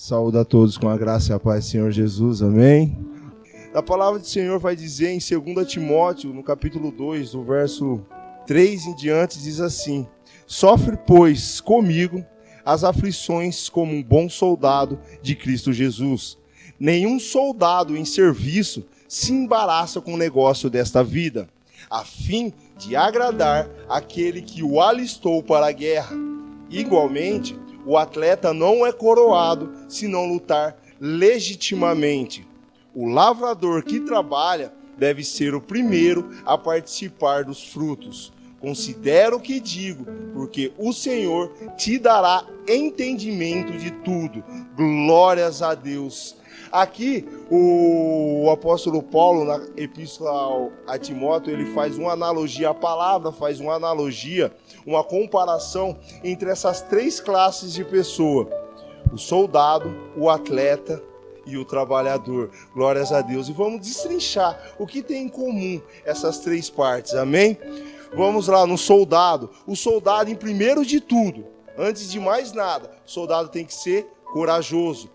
Saúde a todos com a graça e a paz do Senhor Jesus, amém? A palavra do Senhor vai dizer em 2 Timóteo, no capítulo 2, do verso 3 em diante, diz assim: Sofre, pois, comigo as aflições como um bom soldado de Cristo Jesus. Nenhum soldado em serviço se embaraça com o negócio desta vida, a fim de agradar aquele que o alistou para a guerra. Igualmente, o atleta não é coroado se não lutar legitimamente. O lavrador que trabalha deve ser o primeiro a participar dos frutos. Considera o que digo, porque o Senhor te dará entendimento de tudo. Glórias a Deus. Aqui, o apóstolo Paulo, na epístola a Timóteo, ele faz uma analogia, a palavra faz uma analogia, uma comparação entre essas três classes de pessoa: o soldado, o atleta e o trabalhador. Glórias a Deus. E vamos destrinchar o que tem em comum essas três partes, amém? Vamos lá no soldado. O soldado, em primeiro de tudo, antes de mais nada, o soldado tem que ser corajoso.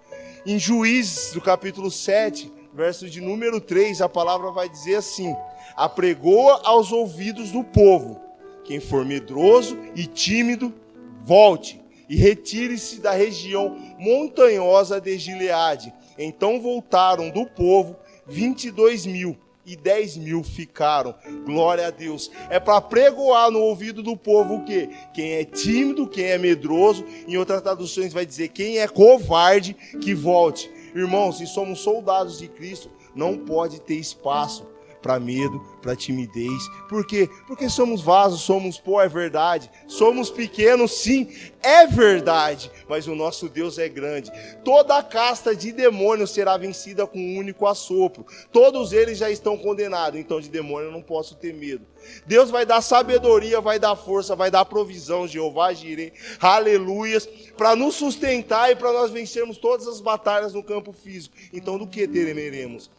Em Juízes, do capítulo 7, verso de número 3, a palavra vai dizer assim: apregoa aos ouvidos do povo, quem for medroso e tímido, volte e retire-se da região montanhosa de Gileade. Então voltaram do povo 22.000 e 10.000 ficaram. Glória a Deus. É para pregoar no ouvido do povo o quê? Quem é tímido, quem é medroso. Em outras traduções vai dizer quem é covarde, que volte. Irmãos, se somos soldados de Cristo, não pode ter espaço para medo, para timidez. Por quê? Porque somos vasos, somos pó, é verdade. Somos pequenos, sim, é verdade. Mas o nosso Deus é grande. Toda a casta de demônios será vencida com um único assopro. Todos eles já estão condenados. Então de demônio eu não posso ter medo. Deus vai dar sabedoria, vai dar força, vai dar provisão. Jeová Jireh, aleluias, para nos sustentar e para nós vencermos todas as batalhas no campo físico. Então do que temeremos?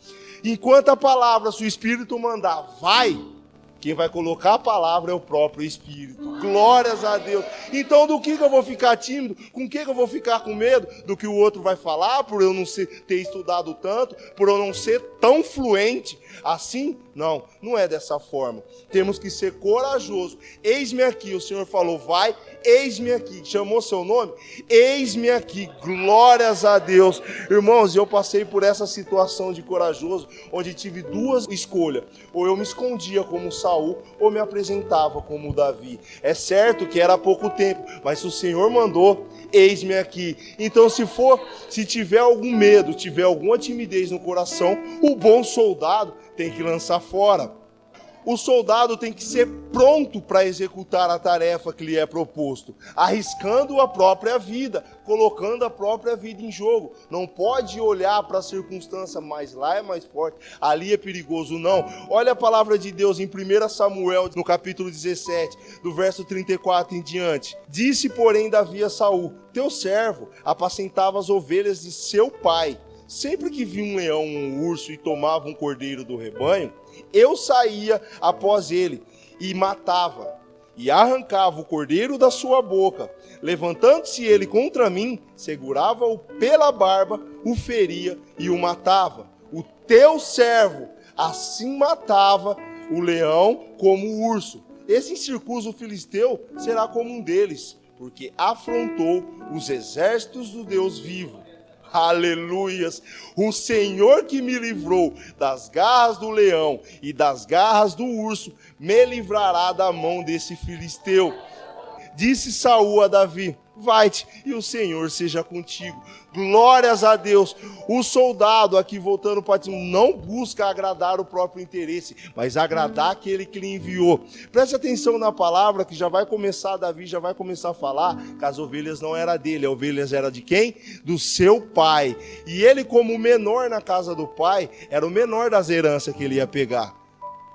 Enquanto a palavra, se o Espírito mandar, vai. Quem vai colocar a palavra é o próprio Espírito. Glórias a Deus. Então do que eu vou ficar tímido? Com o que eu vou ficar com medo? Do que o outro vai falar, por eu não ter estudado tanto, por eu não ser tão fluente assim? Não, não é dessa forma. Temos que ser corajosos. Eis-me aqui, o Senhor falou, vai, eis-me aqui. Chamou seu nome? Eis-me aqui. Glórias a Deus. Irmãos, eu passei por essa situação de corajoso, onde tive duas escolhas. Ou eu me escondia como Saul, ou me apresentava como Davi. É certo que era há pouco tempo, mas se o Senhor mandou, eis-me aqui. Então se tiver algum medo, tiver alguma timidez no coração, o bom soldado tem que lançar fora. O soldado tem que ser pronto para executar a tarefa que lhe é proposto, arriscando a própria vida, colocando a própria vida em jogo. Não pode olhar para a circunstância, mas lá é mais forte, ali é perigoso, não. Olha a palavra de Deus em 1 Samuel, no capítulo 17, do verso 34 em diante. Disse, porém, Davi a Saul: teu servo apacentava as ovelhas de seu pai. Sempre que via um leão ou um urso e tomava um cordeiro do rebanho, eu saía após ele e matava, e arrancava o cordeiro da sua boca. Levantando-se ele contra mim, segurava-o pela barba, o feria e o matava. O teu servo assim matava o leão como o urso. Esse incircunciso filisteu será como um deles, porque afrontou os exércitos do Deus vivo. Aleluias, o Senhor que me livrou das garras do leão e das garras do urso, me livrará da mão desse filisteu. Disse Saul a Davi: vai-te e o Senhor seja contigo. Glórias a Deus. O soldado, aqui voltando para ti, não busca agradar o próprio interesse, mas agradar aquele que lhe enviou. Preste atenção na palavra que já vai começar, Davi já vai começar a falar que as ovelhas não eram dele, as ovelhas eram de quem? Do seu pai. E ele, como menor na casa do pai, era o menor das heranças que ele ia pegar.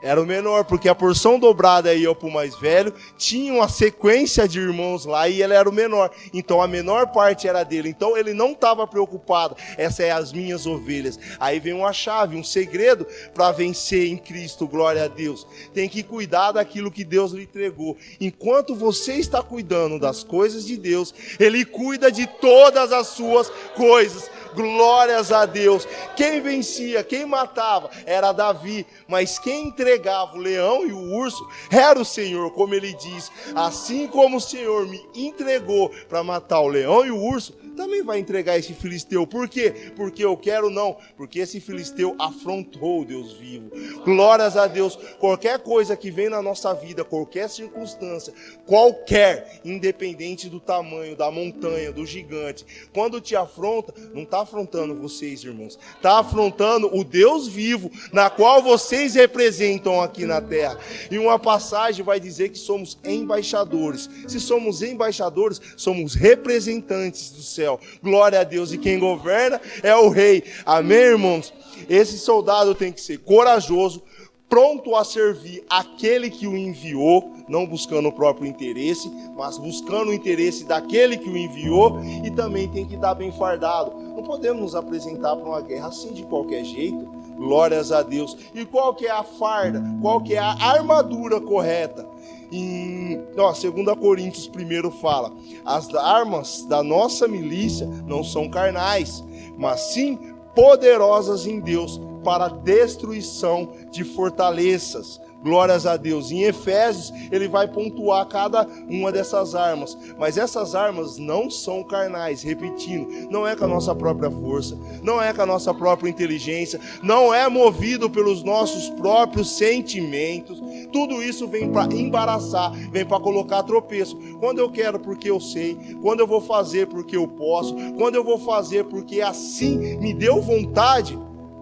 Era o menor, porque a porção dobrada ia para o mais velho, tinha uma sequência de irmãos lá e ele era o menor. Então a menor parte era dele. Então ele não estava preocupado. Essas são as minhas ovelhas. Aí vem uma chave, um segredo para vencer em Cristo, glória a Deus. Tem que cuidar daquilo que Deus lhe entregou. Enquanto você está cuidando das coisas de Deus, Ele cuida de todas as suas coisas. Glórias a Deus. Quem vencia, quem matava era Davi, mas quem entregava o leão e o urso era o Senhor, como ele diz. Assim como o Senhor me entregou para matar o leão e o urso, também vai entregar esse filisteu. Por quê? Porque eu quero não, porque esse filisteu afrontou o Deus vivo. Glórias a Deus. Qualquer coisa que vem na nossa vida, qualquer circunstância, qualquer, independente do tamanho, da montanha, do gigante, quando te afronta, não está afrontando vocês, irmãos, está afrontando o Deus vivo, na qual vocês representam aqui na terra. E uma passagem vai dizer que somos embaixadores. Se somos embaixadores, somos representantes do céu. Glória a Deus. E quem governa é o rei. Amém, irmãos? Esse soldado tem que ser corajoso, pronto a servir aquele que o enviou, não buscando o próprio interesse, mas buscando o interesse daquele que o enviou, e também tem que estar bem fardado. Não podemos nos apresentar para uma guerra assim de qualquer jeito. Glórias a Deus. E qual que é a farda? Qual que é a armadura correta? Em 2 Coríntios 1 fala: as armas da nossa milícia não são carnais, mas sim poderosas em Deus para a destruição de fortalezas. Glórias a Deus. Em Efésios, ele vai pontuar cada uma dessas armas. Mas essas armas não são carnais, repetindo, não é com a nossa própria força, não é com a nossa própria inteligência, não é movido pelos nossos próprios sentimentos. Tudo isso vem para embaraçar, vem para colocar tropeço. Quando eu quero porque eu sei, quando eu vou fazer porque eu posso, quando eu vou fazer porque assim me deu vontade,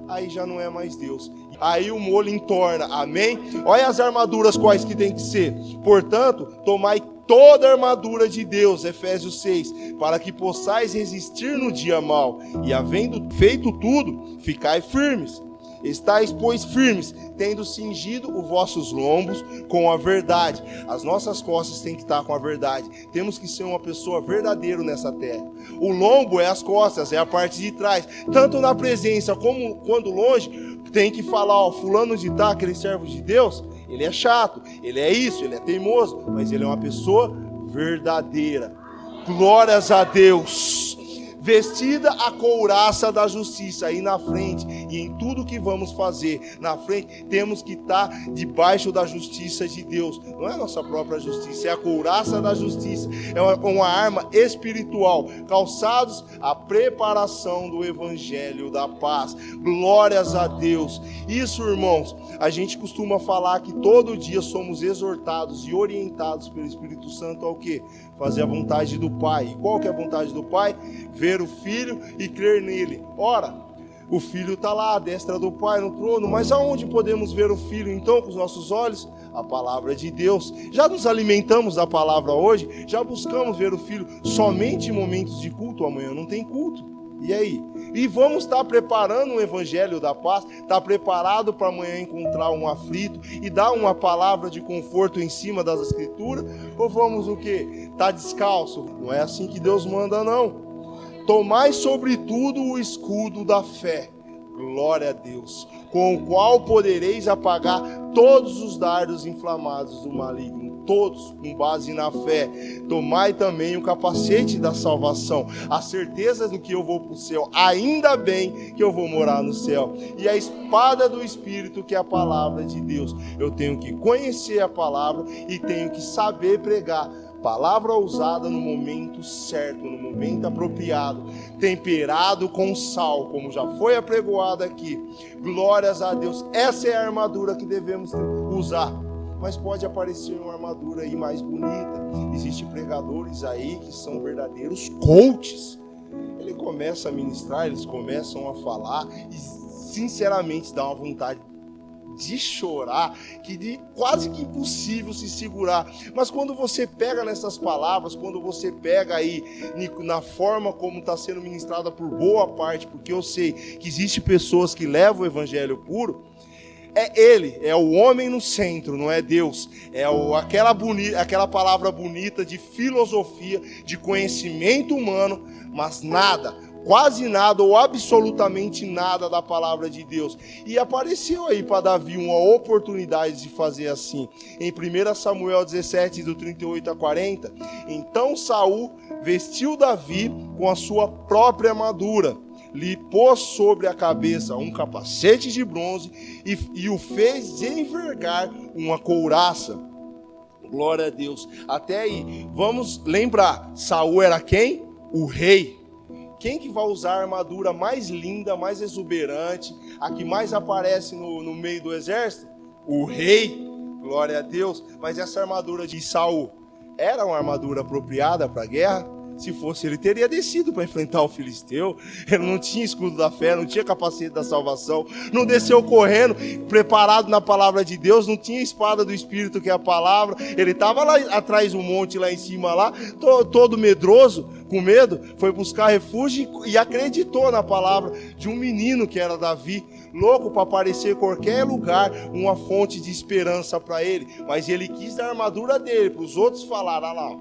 aí já não é mais Deus. Aí o molho entorna, amém? Olha as armaduras quais que tem que ser. Portanto, tomai toda a armadura de Deus, Efésios 6, para que possais resistir no dia mau, e havendo feito tudo, ficai firmes. Estais, pois, firmes, tendo cingido os vossos lombos com a verdade. As nossas costas têm que estar com a verdade. Temos que ser uma pessoa verdadeira nessa terra. O lombo é as costas, é a parte de trás. Tanto na presença como quando longe, tem que falar, ó, fulano de tal, aquele servo de Deus, ele é chato, ele é isso, ele é teimoso, mas ele é uma pessoa verdadeira. Glórias a Deus. Vestida a couraça da justiça, aí na frente, e em tudo que vamos fazer, na frente, temos que estar debaixo da justiça de Deus. Não é a nossa própria justiça, é a couraça da justiça, é uma arma espiritual, calçados a preparação do evangelho da paz. Glórias a Deus. Isso, irmãos, a gente costuma falar que todo dia somos exortados e orientados pelo Espírito Santo ao quê? Fazer a vontade do Pai. E qual que é a vontade do Pai? Ver o Filho e crer nele. Ora, o Filho está lá à destra do Pai no trono, mas aonde podemos ver o Filho então com os nossos olhos? A palavra de Deus. Já nos alimentamos da palavra hoje? Já buscamos ver o Filho somente em momentos de culto? Amanhã não tem culto. E aí? E vamos estar preparando o evangelho da paz, estar preparado para amanhã encontrar um aflito e dar uma palavra de conforto em cima das escrituras? Ou vamos o quê? Estar descalço? Não é assim que Deus manda, não. Tomai sobretudo o escudo da fé, glória a Deus, com o qual podereis apagar todos os dardos inflamados do maligno, todos com base na fé. Tomai também o capacete da salvação, a certeza de que eu vou para o céu, ainda bem que eu vou morar no céu, e a espada do Espírito, que é a palavra de Deus. Eu tenho que conhecer a palavra e tenho que saber pregar. Palavra usada no momento certo, no momento apropriado, temperado com sal, como já foi apregoado aqui. Glórias a Deus. Essa é a armadura que devemos usar. Mas pode aparecer uma armadura aí mais bonita. Existem pregadores aí que são verdadeiros coaches. Ele começa a ministrar, eles começam a falar e sinceramente dá uma vontade de chorar, que quase que impossível se segurar. Mas quando você pega nessas palavras, quando você pega aí na forma como está sendo ministrada por boa parte, porque eu sei que existem pessoas que levam o evangelho puro, é ele, é o homem no centro, não é Deus. É aquela palavra bonita de filosofia, de conhecimento humano, mas nada, quase nada ou absolutamente nada da palavra de Deus. E apareceu aí para Davi uma oportunidade de fazer assim. Em 1 Samuel 17, do 38 a 40, então Saul vestiu Davi com a sua própria armadura, lhe pôs sobre a cabeça um capacete de bronze e o fez envergar uma couraça. Glória a Deus. Até aí, vamos lembrar, Saul era quem? O rei. Quem que vai usar a armadura mais linda, mais exuberante, a que mais aparece no meio do exército? O rei. Glória a Deus. Mas essa armadura de Saul era uma armadura apropriada para a guerra? Se fosse, ele teria descido para enfrentar o filisteu. Ele não tinha escudo da fé, não tinha capacete da salvação, não desceu correndo, preparado na palavra de Deus, não tinha espada do Espírito, que é a palavra. Ele estava lá atrás do monte, lá em cima, lá, todo medroso, com medo, foi buscar refúgio e acreditou na palavra de um menino que era Davi, louco para aparecer em qualquer lugar, uma fonte de esperança para ele. Mas ele quis dar a armadura dele, para os outros falarem, olha lá,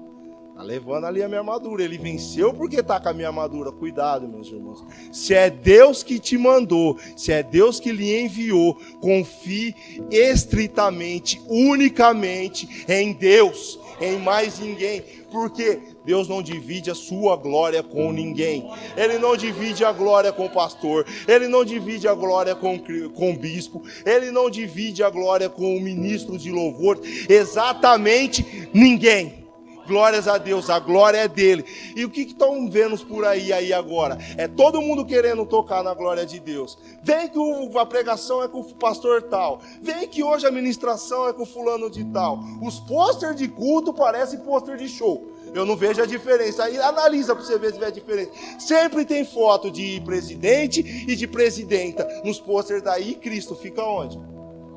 tá levando ali a minha armadura. Ele venceu porque tá com a minha armadura. Cuidado, meus irmãos. Se é Deus que te mandou, se é Deus que lhe enviou, confie estritamente, unicamente em Deus, em mais ninguém. Porque Deus não divide a sua glória com ninguém. Ele não divide a glória com o pastor. Ele não divide a glória com o bispo. Ele não divide a glória com o ministro de louvor. Exatamente ninguém. Glórias a Deus, a glória é dele. E o que estão vendo por aí agora? É todo mundo querendo tocar na glória de Deus. Vem que a pregação é com o pastor tal. Vem que hoje a ministração é com o fulano de tal. Os pôster de culto parecem pôster de show. Eu não vejo a diferença. Aí analisa para você ver se vê a diferença. Sempre tem foto de presidente e de presidenta nos pôsteres daí. Cristo fica onde?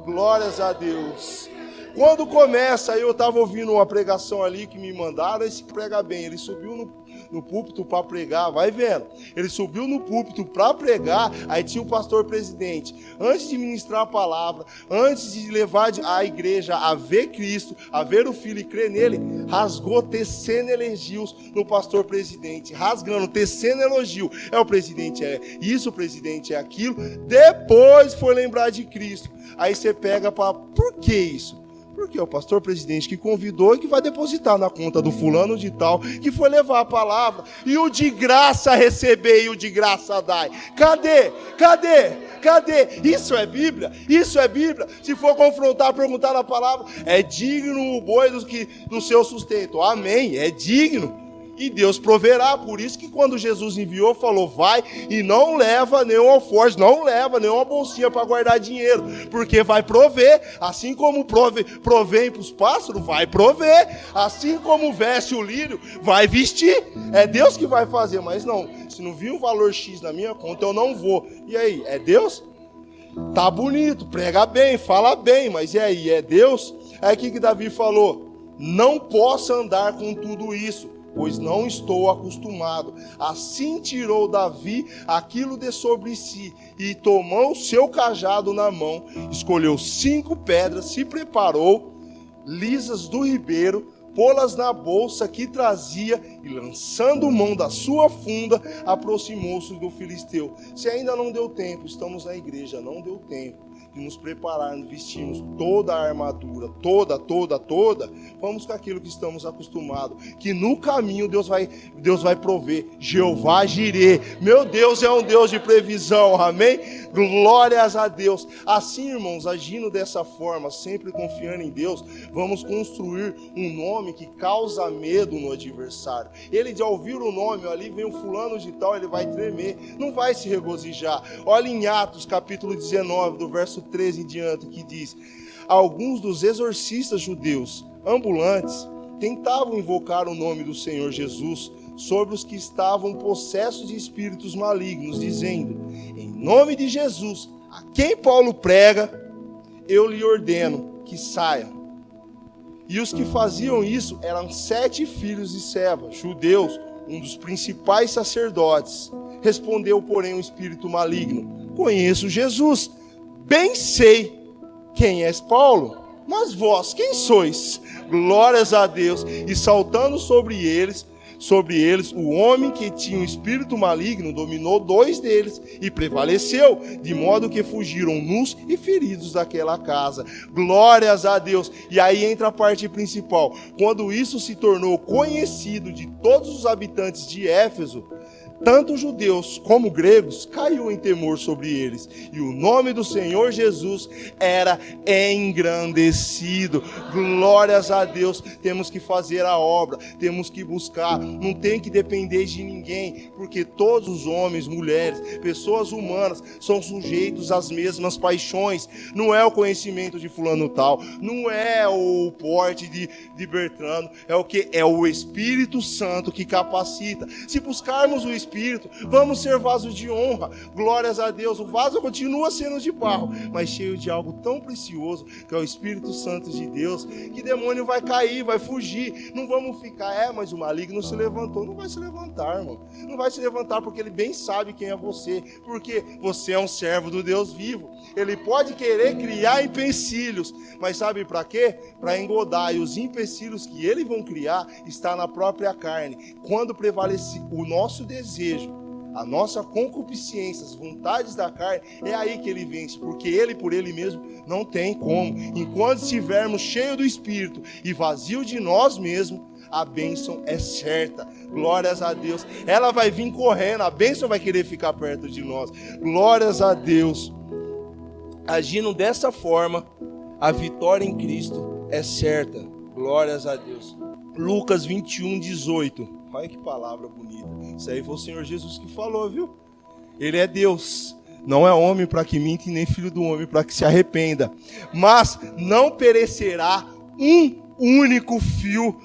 Glórias a Deus. Quando começa, eu estava ouvindo uma pregação ali que me mandaram, esse prega bem, ele subiu no púlpito para pregar, vai vendo, ele subiu no púlpito para pregar, aí tinha o pastor presidente, antes de ministrar a palavra, antes de levar a igreja a ver Cristo, a ver o Filho e crer nele, rasgou, tecendo elogios no pastor presidente, rasgando, tecendo elogio, o presidente é isso, o presidente é aquilo, depois foi lembrar de Cristo, aí você pega para, por que isso? Porque é o pastor presidente que convidou e que vai depositar na conta do fulano de tal, que foi levar a palavra. E o de graça receber e o de graça dai. Cadê? Cadê? Cadê? Isso é Bíblia? Isso é Bíblia? Se for confrontar, perguntar na palavra, é digno o boi do seu sustento. Amém, é digno. E Deus proverá, por isso que quando Jesus enviou, falou, vai e não leva nenhum alforje, não leva nenhuma bolsinha para guardar dinheiro, porque vai prover, assim como provém para os pássaros, vai prover, assim como veste o lírio, vai vestir, é Deus que vai fazer, mas não, se não vir um valor X na minha conta, eu não vou, e aí, é Deus? Tá bonito, prega bem, fala bem, mas e aí, é Deus? É aqui que Davi falou, não posso andar com tudo isso, pois não estou acostumado. Assim tirou Davi aquilo de sobre si, e tomou o seu cajado na mão, escolheu 5 pedras, se preparou, lisas do ribeiro, pô-las na bolsa que trazia, e lançando mão da sua funda, aproximou-se do filisteu. Se ainda não deu tempo, estamos na igreja, não deu tempo de nos prepararmos, vestirmos toda a armadura, toda, vamos com aquilo que estamos acostumados, que no caminho Deus vai prover. Jeová Jirê, meu Deus é um Deus de previsão, amém? Glórias a Deus. Assim, irmãos, agindo dessa forma, sempre confiando em Deus, vamos construir um nome que causa medo no adversário. Ele, de ouvir o nome, ali vem o fulano de tal, ele vai tremer, não vai se regozijar. Olha em Atos capítulo 19, do verso 13 em diante, que diz, alguns dos exorcistas judeus ambulantes tentavam invocar o nome do Senhor Jesus sobre os que estavam possessos de espíritos malignos, dizendo, em nome de Jesus, a quem Paulo prega, eu lhe ordeno que saia. E os que faziam isso eram 7 filhos de Seva, judeus, um dos principais sacerdotes. Respondeu, porém, o espírito maligno, conheço Jesus, bem sei quem és Paulo? Mas vós, quem sois? Glórias a Deus. E saltando sobre eles, o homem que tinha um espírito maligno dominou 2 deles e prevaleceu, de modo que fugiram nus e feridos daquela casa. Glórias a Deus. E aí entra a parte principal. Quando isso se tornou conhecido de todos os habitantes de Éfeso, tanto judeus como gregos caiu em temor sobre eles, e o nome do Senhor Jesus era engrandecido. Glórias a Deus. Temos que fazer a obra, temos que buscar, não tem que depender de ninguém, porque todos os homens, mulheres, pessoas humanas são sujeitos às mesmas paixões. Não é o conhecimento de fulano tal, não é o porte de Bertrano, é o que? É o Espírito Santo que capacita. Se buscarmos o Espírito, vamos ser vasos de honra. Glórias a Deus. O vaso continua sendo de barro, mas cheio de algo tão precioso, que é o Espírito Santo de Deus, que demônio vai cair, vai fugir. Não vamos ficar, mas o maligno se levantou. Não vai se levantar, irmão. Não vai se levantar, porque ele bem sabe quem é você, porque você é um servo do Deus vivo. Ele pode querer criar empecilhos, mas sabe para quê? Para engodar. E os empecilhos que ele vão criar está na própria carne. Quando prevalece o nosso desejo, a nossa concupiscência, as vontades da carne, é aí que ele vence, porque ele por ele mesmo não tem como. Enquanto estivermos cheios do Espírito e vazio de nós mesmos, a bênção é certa. Glórias a Deus. Ela vai vir correndo, a bênção vai querer ficar perto de nós. Glórias a Deus. Agindo dessa forma, a vitória em Cristo é certa. Glórias a Deus. Lucas 21:18. Olha que palavra bonita. Isso aí foi o Senhor Jesus que falou, viu? Ele é Deus. Não é homem para que minta, e nem filho do homem para que se arrependa. Mas não perecerá um único fio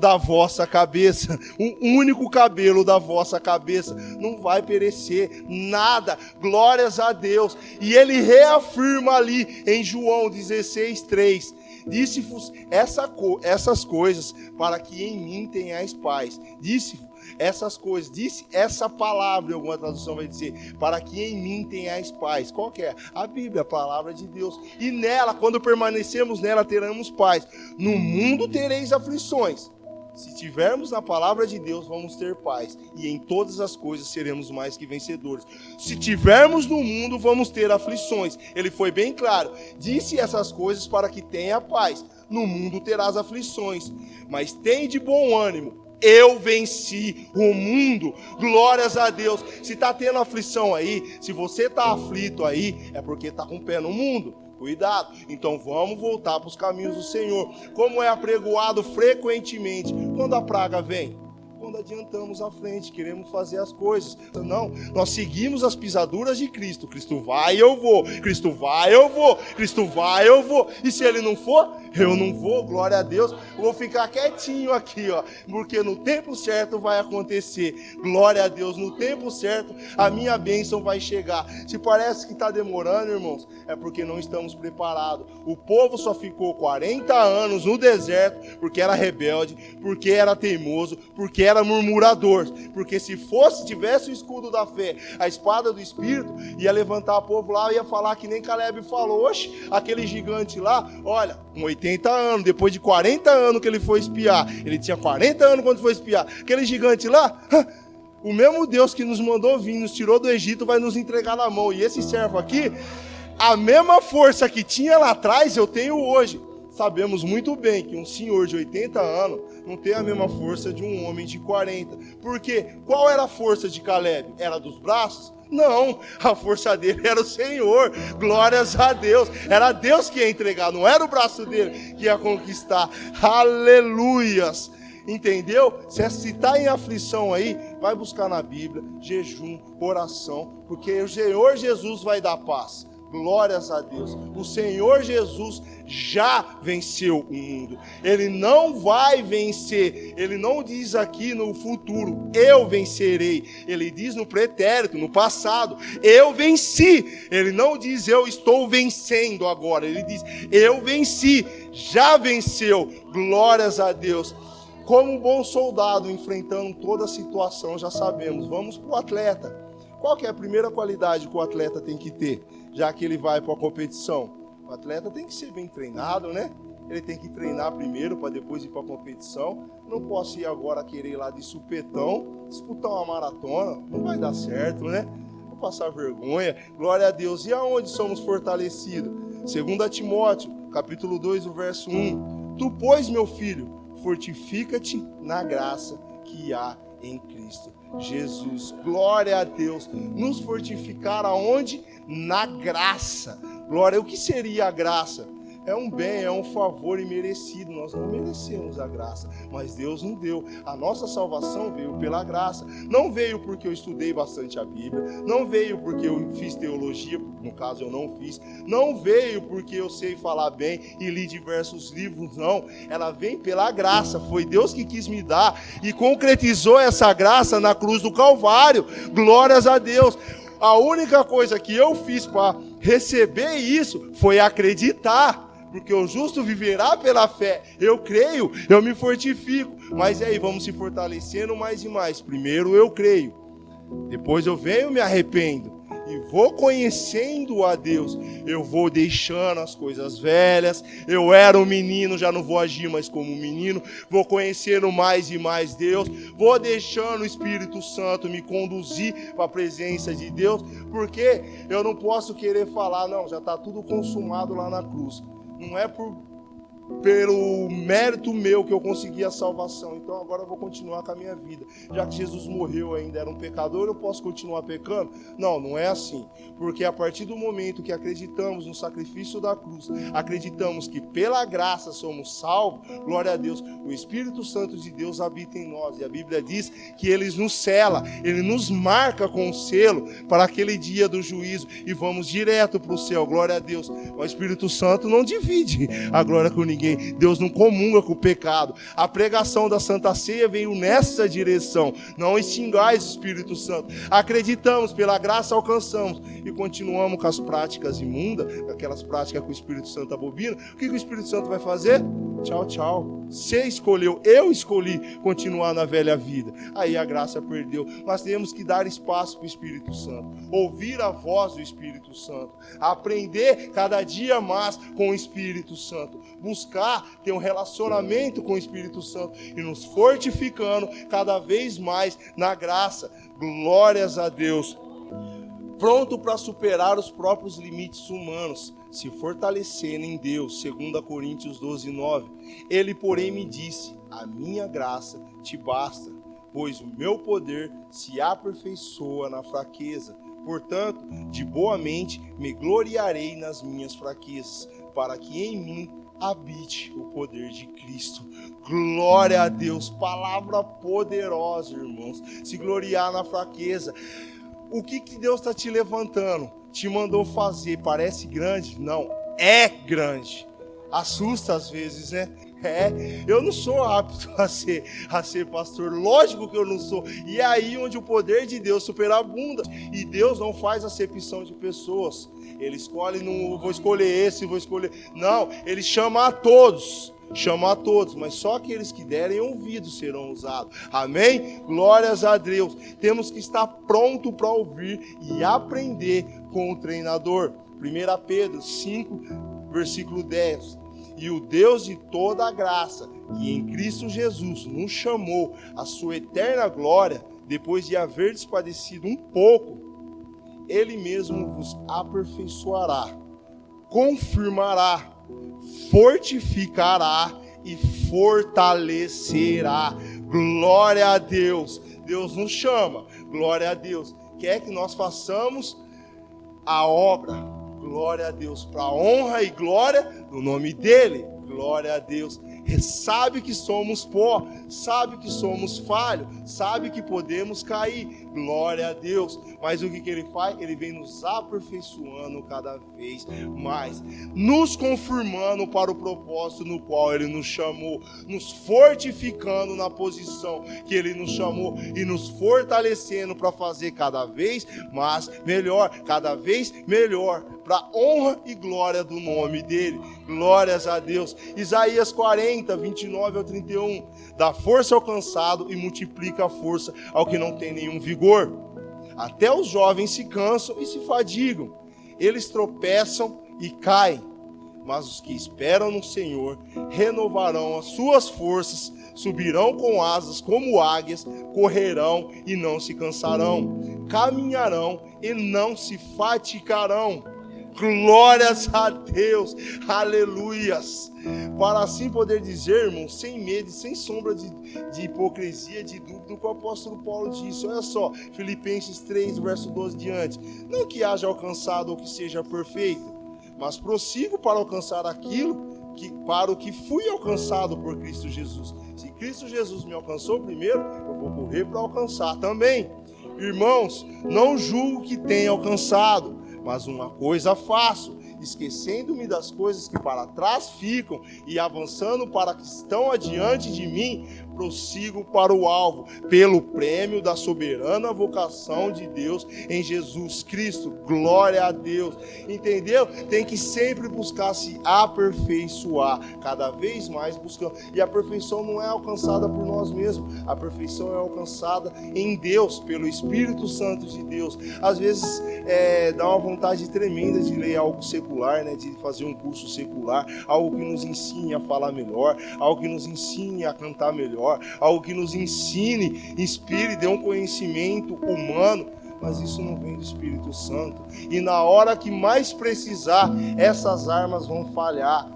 da vossa cabeça, um único cabelo da vossa cabeça. Não vai perecer nada. Glórias a Deus. E ele reafirma ali em João 16:3. Disse-vos essas coisas para que em mim tenhais paz. Disse-vos essas coisas, disse essa palavra, em alguma tradução vai dizer, para que em mim tenhais paz. Qual que é? A Bíblia, a palavra de Deus. E nela, quando permanecemos nela, teremos paz. No mundo tereis aflições. Se tivermos na palavra de Deus, vamos ter paz. E em todas as coisas seremos mais que vencedores. Se tivermos no mundo, vamos ter aflições. Ele foi bem claro. Disse essas coisas para que tenha paz. No mundo terás aflições. Mas tem de bom ânimo. Eu venci o mundo. Glórias a Deus. Se está tendo aflição aí, se você está aflito aí, é porque está com o pé no mundo. Cuidado. Então vamos voltar para os caminhos do Senhor. Como é apregoado frequentemente quando a praga vem? Quando adiantamos à frente, queremos fazer as coisas. Não, nós seguimos as pisaduras de Cristo. Cristo vai, eu vou. Cristo vai, eu vou. Cristo vai, eu vou. E se ele não for, eu não vou. Glória a Deus. Eu vou ficar quietinho aqui, ó, porque no tempo certo vai acontecer. Glória a Deus. No tempo certo, a minha bênção vai chegar. Se parece que está demorando, irmãos, é porque não estamos preparados. O povo só ficou 40 anos no deserto porque era rebelde, porque era teimoso, porque era murmurador, porque se tivesse o escudo da fé, a espada do Espírito, ia levantar o povo lá e ia falar que nem Caleb falou. Oxe, aquele gigante lá, olha, com 80 anos, depois de 40 anos que ele foi espiar, ele tinha 40 anos quando foi espiar, aquele gigante lá, o mesmo Deus que nos mandou vir, nos tirou do Egito, vai nos entregar na mão. E esse servo aqui, a mesma força que tinha lá atrás, eu tenho hoje. Sabemos muito bem que um senhor de 80 anos não tem a mesma força de um homem de 40. Por quê? Qual era a força de Caleb? Era dos braços? Não, a força dele era o Senhor. Glórias a Deus. Era Deus que ia entregar, não era o braço dele que ia conquistar. Aleluias. Entendeu? Se está em aflição aí, vai buscar na Bíblia, jejum, oração, porque o Senhor Jesus vai dar paz. Glórias a Deus. O Senhor Jesus já venceu o mundo. Ele não vai vencer. Ele não diz aqui no futuro, eu vencerei. Ele diz no pretérito, no passado, eu venci. Ele não diz, eu estou vencendo agora. Ele diz, eu venci. Já venceu. Glórias a Deus. Como um bom soldado enfrentando toda a situação, já sabemos. Vamos para o atleta. Qual que é a primeira qualidade que o atleta tem que ter, já que ele vai para a competição? O atleta tem que ser bem treinado, né? Ele tem que treinar primeiro para depois ir para a competição. Não posso ir agora querer ir lá de supetão, disputar uma maratona. Não vai dar certo, né? Vou passar vergonha. Glória a Deus. E aonde somos fortalecidos? 2 Timóteo, capítulo 2, o verso 1. Tu, pois, meu filho, fortifica-te na graça que há em Cristo Jesus. Glória a Deus. Nos fortificar aonde? Na graça. Glória. O que seria a graça? É um bem, é um favor imerecido. Nós não merecemos a graça, mas Deus nos deu. A nossa salvação veio pela graça. Não veio porque eu estudei bastante a Bíblia. Não veio porque eu fiz teologia, no caso eu não fiz. Não veio porque eu sei falar bem e li diversos livros, não. Ela vem pela graça. Foi Deus que quis me dar e concretizou essa graça na cruz do Calvário. Glórias a Deus. A única coisa que eu fiz para receber isso foi acreditar. Porque o justo viverá pela fé. Eu creio, eu me fortifico. Mas aí, vamos se fortalecendo mais e mais. Primeiro eu creio. Depois eu venho e me arrependo. E vou conhecendo a Deus. Eu vou deixando as coisas velhas. Eu era um menino, já não vou agir mais como um menino. Vou conhecendo mais e mais Deus. Vou deixando o Espírito Santo me conduzir para a presença de Deus. Porque eu não posso querer falar, não, já está tudo consumado lá na cruz. Não é pelo mérito meu que eu consegui a salvação. Então agora eu vou continuar com a minha vida. Já que Jesus morreu ainda, era um pecador, eu posso continuar pecando? Não, não é assim. Porque a partir do momento que acreditamos no sacrifício da cruz, acreditamos que pela graça somos salvos, glória a Deus, o Espírito Santo de Deus habita em nós. E a Bíblia diz que Ele nos sela, Ele nos marca com o selo para aquele dia do juízo e vamos direto para o céu, glória a Deus. O Espírito Santo não divide a glória com ninguém. Deus não comunga com o pecado. A pregação da Santa Ceia veio nessa direção. Não extingais o Espírito Santo. Acreditamos, pela graça alcançamos e continuamos com as práticas imundas, aquelas práticas que o Espírito Santo abobina. O que o Espírito Santo vai fazer? Tchau, tchau. Você escolheu, eu escolhi continuar na velha vida. Aí a graça perdeu. Nós temos que dar espaço para o Espírito Santo, ouvir a voz do Espírito Santo, aprender cada dia mais com o Espírito Santo, buscar ter um relacionamento com o Espírito Santo e nos fortificando cada vez mais na graça. Glórias a Deus. Pronto para superar os próprios limites humanos, se fortalecendo em Deus, 2 Coríntios 12, 9. Ele, porém, me disse, a minha graça te basta, pois o meu poder se aperfeiçoa na fraqueza. Portanto, de boa mente me gloriarei nas minhas fraquezas, para que em mim habite o poder de Cristo. Glória a Deus, palavra poderosa, irmãos, se gloriar na fraqueza. O que Deus está te levantando, te mandou fazer, parece grande? Não, é grande. Assusta às vezes, né? Eu não sou apto a ser pastor, lógico que eu não sou. E é aí onde o poder de Deus superabunda. E Deus não faz acepção de pessoas. Ele escolhe, não vou escolher esse, vou escolher. Não, Ele chama a todos. Chama a todos, mas só aqueles que derem ouvidos serão usados. Amém? Glórias a Deus. Temos que estar pronto para ouvir e aprender com o treinador. 1 Pedro 5, versículo 10. E o Deus de toda a graça, que em Cristo Jesus nos chamou à sua eterna glória, depois de haverdes padecido um pouco, Ele mesmo vos aperfeiçoará, confirmará, fortificará e fortalecerá. Glória a Deus. Deus nos chama, glória a Deus, quer que nós façamos a obra, glória a Deus, para a honra e glória do nome dEle. Glória a Deus. Sabe que somos pó, sabe que somos falhos, sabe que podemos cair. Glória a Deus. Mas o que Ele faz? Ele vem nos aperfeiçoando cada vez mais, nos confirmando para o propósito no qual Ele nos chamou, nos fortificando na posição que Ele nos chamou e nos fortalecendo para fazer cada vez mais melhor, cada vez melhor, para a honra e glória do nome dEle. Glórias a Deus. Isaías 40, 29 ao 31. Dá força ao cansado e multiplica a força ao que não tem nenhum vigor. Até os jovens se cansam e se fadigam. Eles tropeçam e caem. Mas os que esperam no Senhor renovarão as suas forças, subirão com asas como águias, correrão e não se cansarão, caminharão e não se fatigarão. Glórias a Deus, aleluias. Para assim poder dizer, irmãos, sem medo, sem sombra de hipocrisia, de dúvida, o que o apóstolo Paulo disse. Olha só, Filipenses 3, verso 12 diante. Não que haja alcançado ou que seja perfeito, mas prossigo para alcançar aquilo para o que fui alcançado por Cristo Jesus. Se Cristo Jesus me alcançou primeiro, eu vou correr para alcançar também. Irmãos, não julgo que tenha alcançado, mas uma coisa faço, esquecendo-me das coisas que para trás ficam e avançando para que estão adiante de mim, prossigo para o alvo, pelo prêmio da soberana vocação de Deus em Jesus Cristo. Glória a Deus. Entendeu? Tem que sempre buscar se aperfeiçoar, cada vez mais buscando. E a perfeição não é alcançada por nós mesmos, a perfeição é alcançada em Deus, pelo Espírito Santo de Deus. Às vezes dá uma vontade tremenda de ler algo secular, né? De fazer um curso secular, algo que nos ensine a falar melhor, algo que nos ensine a cantar melhor, algo que nos ensine, inspire, dê um conhecimento humano, mas isso não vem do Espírito Santo. E na hora que mais precisar, essas armas vão falhar,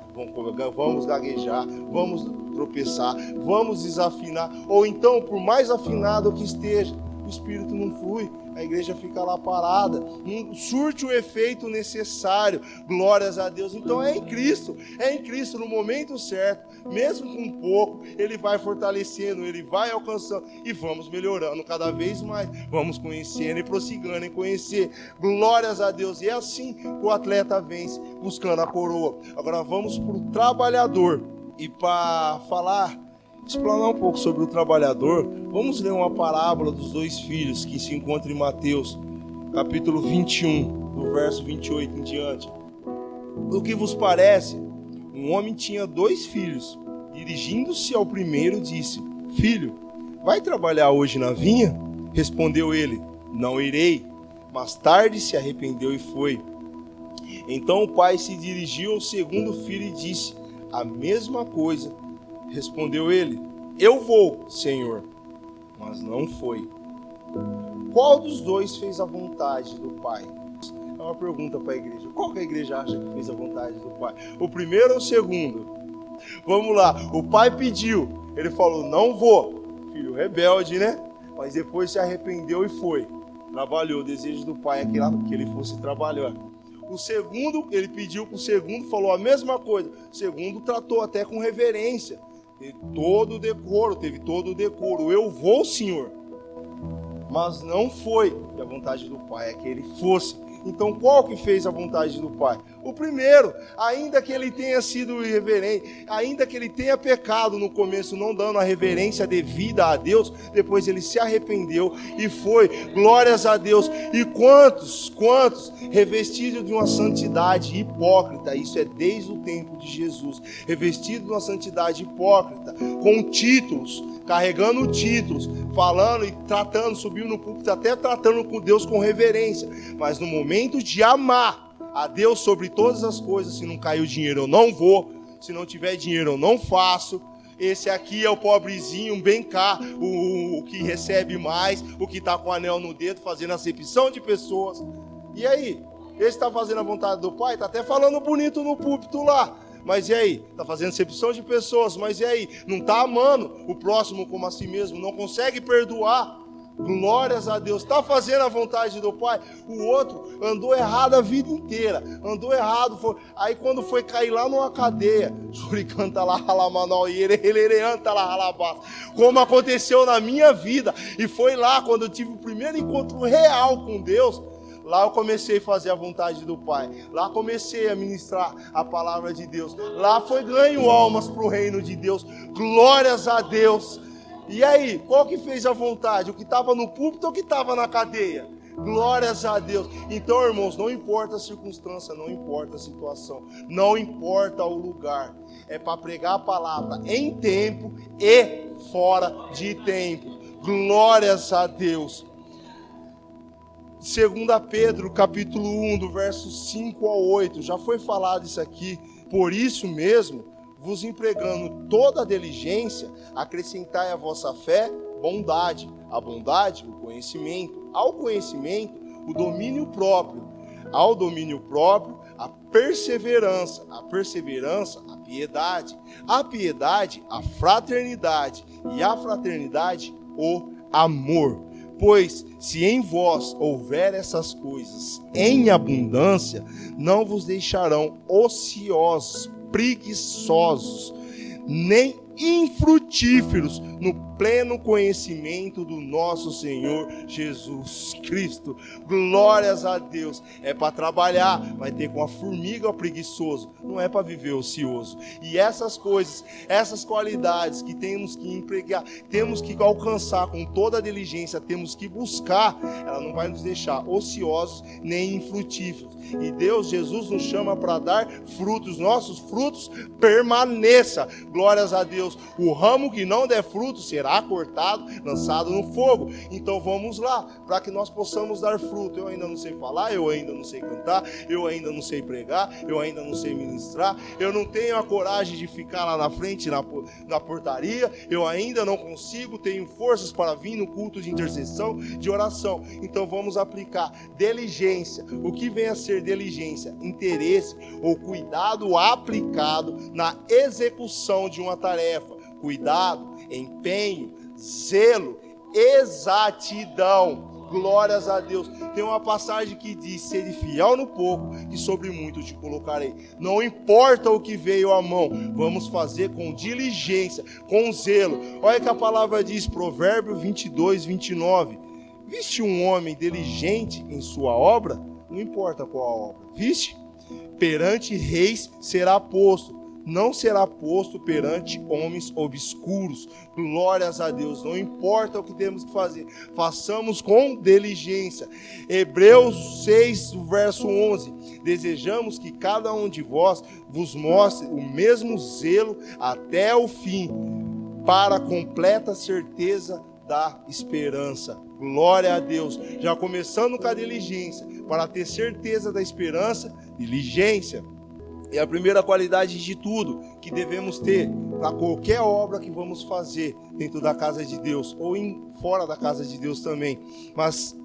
vamos gaguejar, vamos tropeçar, vamos desafinar, ou então, por mais afinado que esteja, o Espírito não flui, a igreja fica lá parada, não surte o efeito necessário. Glórias a Deus. Então é em Cristo no momento certo, mesmo com pouco, Ele vai fortalecendo, Ele vai alcançando, e vamos melhorando cada vez mais, vamos conhecendo e prosseguindo em conhecer. Glórias a Deus. E é assim que o atleta vence, buscando a coroa. Agora vamos para o trabalhador, e para explanar um pouco sobre o trabalhador, vamos ler uma parábola dos dois filhos que se encontra em Mateus, capítulo 21, do verso 28 em diante. O que vos parece? Um homem tinha 2 filhos. Dirigindo-se ao primeiro, disse: Filho, vai trabalhar hoje na vinha? Respondeu ele: Não irei. Mais tarde se arrependeu e foi. Então o pai se dirigiu ao segundo filho e disse a mesma coisa. Respondeu ele: Eu vou, Senhor. Mas não foi. Qual dos dois fez a vontade do Pai? É uma pergunta para a igreja. Qual que a igreja acha que fez a vontade do Pai? O primeiro ou o segundo? Vamos lá. O pai pediu. Ele falou: não vou. Filho rebelde, né? Mas depois se arrependeu e foi. Trabalhou. O desejo do pai é que ele fosse trabalhar. O segundo, ele pediu para o segundo, falou a mesma coisa. O segundo tratou até com reverência. Teve todo o decoro. Eu vou, Senhor. Mas não foi. E a vontade do Pai é que ele fosse. Então, qual que fez a vontade do Pai? O primeiro, ainda que ele tenha sido irreverente, ainda que ele tenha pecado no começo, não dando a reverência devida a Deus, depois ele se arrependeu e foi. Glórias a Deus. E quantos, revestidos de uma santidade hipócrita, isso é desde o tempo de Jesus, revestido de uma santidade hipócrita, com títulos, carregando títulos, falando e tratando, subindo no púlpito, até tratando com Deus com reverência, mas no momento de amar a Deus sobre todas as coisas, se não cair o dinheiro eu não vou, se não tiver dinheiro eu não faço. Esse aqui é o pobrezinho, bem cá, o que recebe mais, o que está com o anel no dedo, fazendo acepção de pessoas. E aí? Esse está fazendo a vontade do Pai? Está até falando bonito no púlpito lá. Mas e aí? Está fazendo acepção de pessoas, mas e aí? Não está amando o próximo como a si mesmo, não consegue perdoar. Glórias a Deus, está fazendo a vontade do Pai. O outro andou errado a vida inteira, andou errado, aí quando foi cair lá numa cadeia, como aconteceu na minha vida, e foi lá quando eu tive o primeiro encontro real com Deus. Lá eu comecei a fazer a vontade do Pai. Lá comecei a ministrar a palavra de Deus. Lá foi ganho almas para o reino de Deus. Glórias a Deus. E aí, qual que fez a vontade? O que estava no púlpito ou o que estava na cadeia? Glórias a Deus. Então, irmãos, não importa a circunstância, não importa a situação, não importa o lugar. É para pregar a palavra em tempo e fora de tempo. Glórias a Deus. 2 Pedro, capítulo 1, do verso 5 ao 8. Já foi falado isso aqui. Por isso mesmo, vos empregando toda a diligência, acrescentai à vossa fé bondade, a bondade, o conhecimento, ao conhecimento, o domínio próprio, ao domínio próprio, a perseverança, a piedade, a fraternidade e a fraternidade, o amor. Pois se em vós houver essas coisas em abundância, não vos deixarão ociosos, preguiçosos, nem infrutíferos no pleno conhecimento do nosso Senhor Jesus Cristo. Glórias a Deus. É para trabalhar, vai ter com a formiga preguiçoso, não é para viver ocioso. E essas coisas, essas qualidades que temos que empregar, temos que alcançar com toda a diligência, temos que buscar, ela não vai nos deixar ociosos nem infrutíferos. E Deus, Jesus nos chama para dar frutos, nossos frutos permaneça. Glórias a Deus. O ramo que não der fruto será cortado, lançado no fogo. Então vamos lá, para que nós possamos dar fruto. Eu ainda não sei falar, eu ainda não sei cantar, eu ainda não sei pregar, eu ainda não sei ministrar, eu não tenho a coragem de ficar lá na frente, na portaria, eu ainda não consigo, tenho forças para vir no culto de intercessão, de oração. Então vamos aplicar diligência. O que vem a ser diligência? Interesse ou cuidado aplicado na execução de uma tarefa. Cuidado, empenho, zelo, exatidão. Glórias a Deus. Tem uma passagem que diz: sede fiel no pouco, que sobre muito te colocarei. Não importa o que veio à mão, vamos fazer com diligência, com zelo. Olha que a palavra diz, Provérbio 22, 29. Viste um homem diligente em sua obra? Não importa qual obra. Viste? Perante reis será posto, não será posto perante homens obscuros. Glórias a Deus. Não importa o que temos que fazer, façamos com diligência. Hebreus 6, verso 11. Desejamos que cada um de vós vos mostre o mesmo zelo até o fim, para a completa certeza da esperança. Glória a Deus. Já começando com a diligência, para ter certeza da esperança, diligência. É a primeira qualidade de tudo que devemos ter para qualquer obra que vamos fazer dentro da casa de Deus ou fora da casa de Deus também. Mas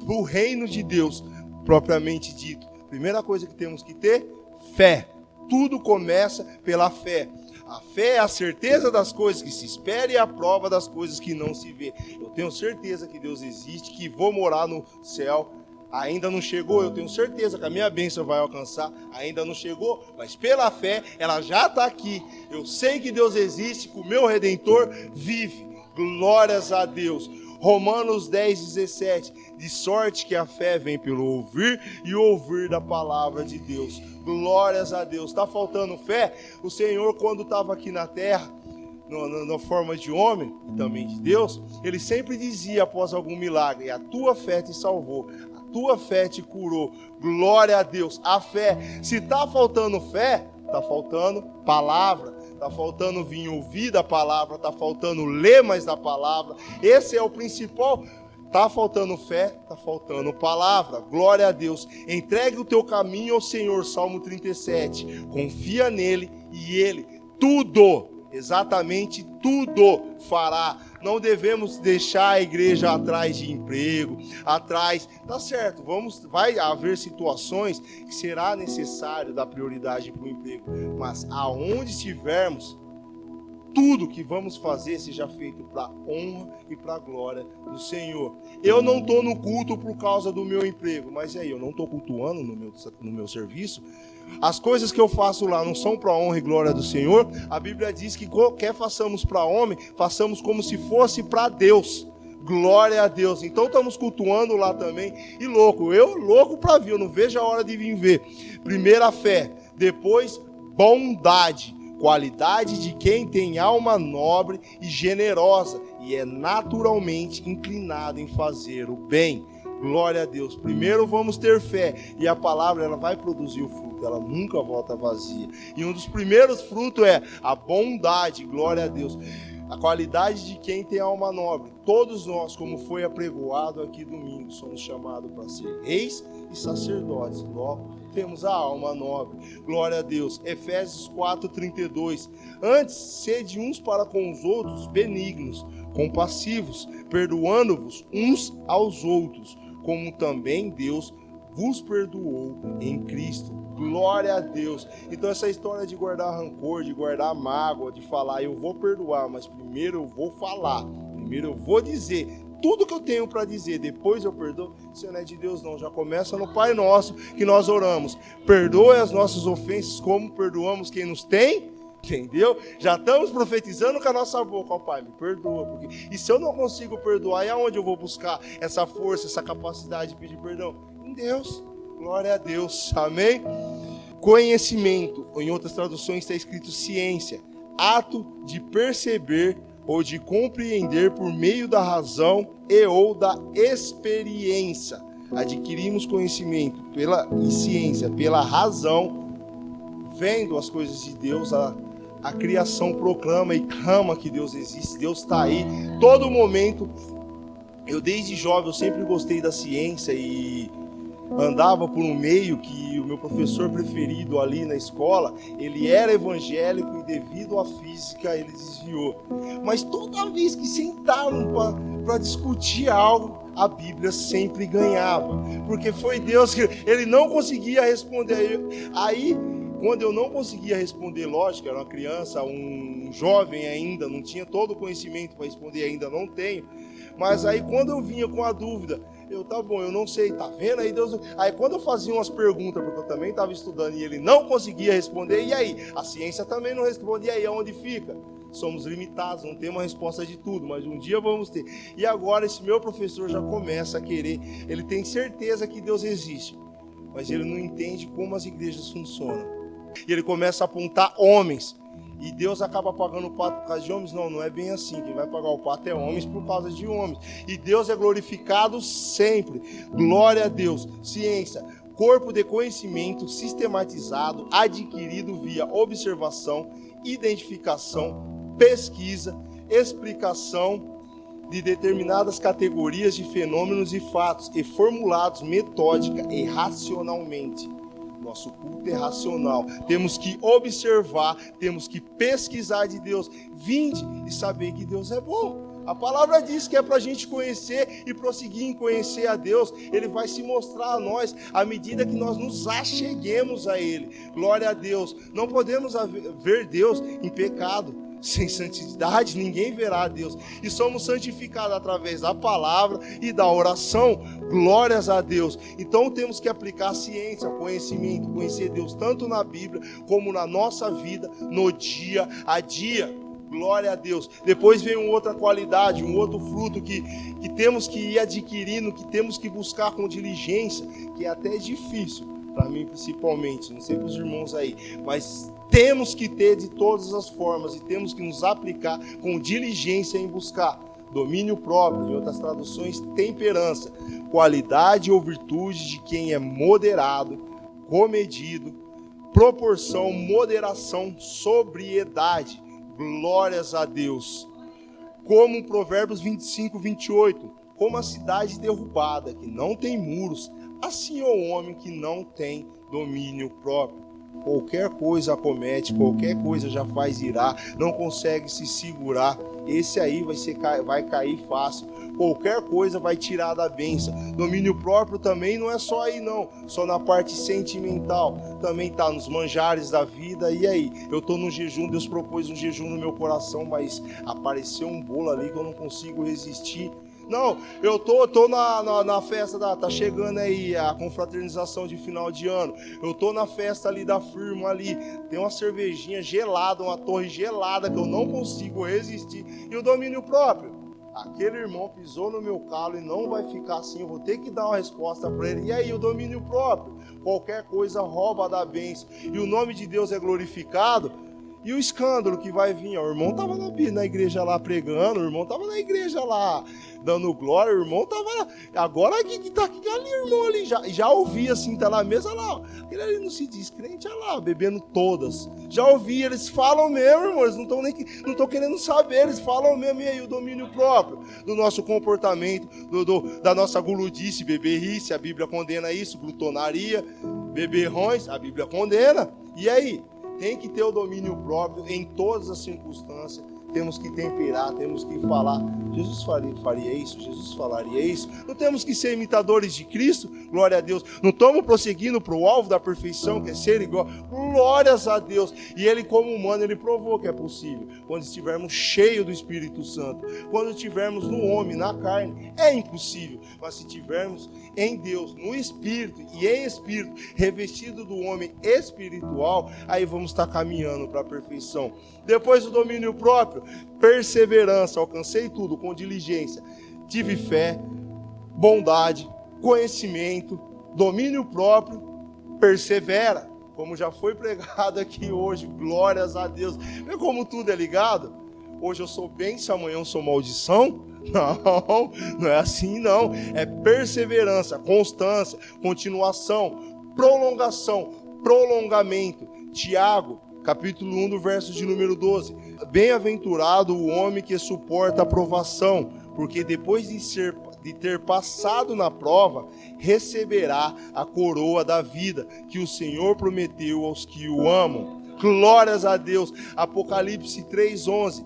para o reino de Deus, propriamente dito, primeira coisa que temos que ter, fé. Tudo começa pela fé. A fé é a certeza das coisas que se espera e a prova das coisas que não se vê. Eu tenho certeza que Deus existe, que vou morar no céu. Ainda não chegou, eu tenho certeza que a minha bênção vai alcançar. Ainda não chegou, mas pela fé ela já está aqui. Eu sei que Deus existe, que o meu Redentor vive. Glórias a Deus. Romanos 10, 17. De sorte que a fé vem pelo ouvir e ouvir da palavra de Deus. Glórias a Deus. Está faltando fé? O Senhor, quando estava aqui na terra, na forma de homem e também de Deus, ele sempre dizia após algum milagre: a tua fé te salvou, a tua fé te curou. Glória a Deus. A fé, se está faltando fé, está faltando palavra, está faltando vir ouvir da palavra, está faltando ler mais da palavra. Esse é o principal. Está faltando fé, está faltando palavra. Glória a Deus. Entregue o teu caminho ao Senhor, Salmo 37. Confia nele e ele tudo, exatamente tudo fará. Não devemos deixar a igreja atrás de emprego, atrás, tá certo, vai haver situações que será necessário dar prioridade para o emprego, mas aonde estivermos, tudo que vamos fazer seja feito para a honra e para a glória do Senhor. Eu não estou no culto por causa do meu emprego, mas aí, eu não estou cultuando no meu serviço. As coisas que eu faço lá não são para a honra e glória do Senhor. A Bíblia diz que qualquer façamos para homem, façamos como se fosse para Deus. Glória a Deus. Então estamos cultuando lá também. E louco para vir, eu não vejo a hora de vir ver. Primeira fé, depois bondade. Qualidade de quem tem alma nobre e generosa e é naturalmente inclinado em fazer o bem. Glória a Deus. Primeiro vamos ter fé e a palavra ela vai produzir o fruto, ela nunca volta vazia. E um dos primeiros frutos é a bondade. Glória a Deus. A qualidade de quem tem alma nobre. Todos nós, como foi apregoado aqui domingo, somos chamados para ser reis e sacerdotes. Logo, temos a alma nobre. Glória a Deus. Efésios 4:32. Antes, sede uns para com os outros benignos, compassivos, perdoando-vos uns aos outros, como também Deus vos perdoou em Cristo. Glória a Deus. Então essa história de guardar rancor, de guardar mágoa, de falar eu vou perdoar, mas primeiro eu vou falar, primeiro eu vou dizer tudo que eu tenho para dizer, depois eu perdoo, isso não é de Deus não. Já começa no Pai Nosso que nós oramos. Perdoe as nossas ofensas como perdoamos quem nos tem. Entendeu? Já estamos profetizando com a nossa boca, ó Pai, me perdoa. E se eu não consigo perdoar, e aonde eu vou buscar essa força, essa capacidade de pedir perdão? Em Deus. Glória a Deus. Amém? Conhecimento, ou em outras traduções está escrito ciência, ato de perceber ou de compreender por meio da razão e ou da experiência. Adquirimos conhecimento e ciência pela razão, vendo as coisas de Deus, a criação proclama e clama que Deus existe, Deus está aí, todo momento. Eu desde jovem, eu sempre gostei da ciência e andava por um meio que o meu professor preferido ali na escola, ele era evangélico e devido à física ele desviou. Mas toda vez que sentaram para discutir algo, a Bíblia sempre ganhava, porque foi Deus que ele não conseguia responder. Aí quando eu não conseguia responder, lógico, era uma criança, um jovem ainda, não tinha todo o conhecimento para responder, ainda não tenho. Mas aí quando eu vinha com a dúvida, tá bom, eu não sei, tá vendo aí Deus? Aí quando eu fazia umas perguntas, porque eu também estava estudando e ele não conseguia responder, e aí? A ciência também não responde, e aí aonde fica? Somos limitados, não temos a resposta de tudo, mas um dia vamos ter. E agora esse meu professor já começa a querer, ele tem certeza que Deus existe, mas ele não entende como as igrejas funcionam. E ele começa a apontar homens. E Deus acaba pagando o pato por causa de homens? Não, não é bem assim. Quem vai pagar o pato é homens por causa de homens. E Deus é glorificado sempre. Glória a Deus. Ciência, corpo de conhecimento sistematizado, adquirido via observação, identificação, pesquisa, explicação de determinadas categorias de fenômenos e fatos e formulados metódica e racionalmente. Nosso culto é racional. Temos que observar, temos que pesquisar de Deus. Vinde e saber que Deus é bom. A palavra diz que é para a gente conhecer e prosseguir em conhecer a Deus. Ele vai se mostrar a nós à medida que nós nos acheguemos a Ele. Glória a Deus. Não podemos ver Deus em pecado. Sem santidade ninguém verá a Deus. E somos santificados através da palavra e da oração. Glórias a Deus. Então temos que aplicar a ciência, o conhecimento, conhecer Deus tanto na Bíblia como na nossa vida, no dia a dia. Glória a Deus. Depois vem uma outra qualidade, um outro fruto que temos que ir adquirindo, que temos que buscar com diligência, que é até difícil, para mim principalmente, não sei para os irmãos aí, mas temos que ter de todas as formas e temos que nos aplicar com diligência em buscar domínio próprio, em outras traduções, temperança, qualidade ou virtude de quem é moderado, comedido, proporção, moderação, sobriedade. Glórias a Deus. Como Provérbios 25:28, como a cidade derrubada, que não tem muros, assim é o homem que não tem domínio próprio. Qualquer coisa acomete, qualquer coisa já faz irar, não consegue se segurar. Esse aí vai cair fácil. Qualquer coisa vai tirar da bênção. Domínio próprio também não é só aí não, só na parte sentimental. Também está nos manjares da vida. E aí? Eu estou no jejum, Deus propôs um jejum no meu coração, mas apareceu um bolo ali que eu não consigo resistir. Não, eu tô na festa, tá chegando aí a confraternização de final de ano. Eu tô na festa ali da firma ali. Tem uma cervejinha gelada, uma torre gelada que eu não consigo resistir. E o domínio próprio. Aquele irmão pisou no meu calo e não vai ficar assim. Eu vou ter que dar uma resposta para ele. E aí, o domínio próprio. Qualquer coisa rouba da bênção. E o nome de Deus é glorificado. E o escândalo que vai vir, ó, o irmão estava na igreja lá pregando, o irmão estava na igreja lá dando glória, o irmão estava lá. Agora que tá aqui ali, o irmão ali, já ouvi assim, tá na mesa lá, ó. Ele ali não se diz crente, olha lá, bebendo todas. Já ouvi, eles falam mesmo, irmãos, não estão querendo saber, eles falam mesmo. E aí o domínio próprio do nosso comportamento, da nossa guludice, beberrice, a Bíblia condena isso, glutonaria, beberrões, a Bíblia condena. E aí? Tem que ter o domínio próprio em todas as circunstâncias. Temos que temperar, temos que falar. Jesus faria isso, Jesus falaria isso. Não temos que ser imitadores de Cristo, glória a Deus. Não estamos prosseguindo para o alvo da perfeição, que é ser igual. Glórias a Deus. E Ele, como humano, Ele provou que é possível. Quando estivermos cheios do Espírito Santo, quando estivermos no homem, na carne, é impossível. Mas se estivermos em Deus, no Espírito e em Espírito, revestido do homem espiritual, aí vamos estar caminhando para a perfeição. Depois do domínio próprio, perseverança, alcancei tudo com diligência, tive fé, bondade, conhecimento, domínio próprio, persevera, como já foi pregado aqui hoje, glórias a Deus. Vê como tudo é ligado? Hoje eu sou bênção, amanhã eu sou maldição? Não é assim não, é perseverança, constância, continuação, prolongação, prolongamento. Tiago, capítulo 1, do verso de número 12. Bem-aventurado o homem que suporta a provação, porque depois de ter passado na prova, receberá a coroa da vida, que o Senhor prometeu aos que o amam. Glórias a Deus. Apocalipse 3:11.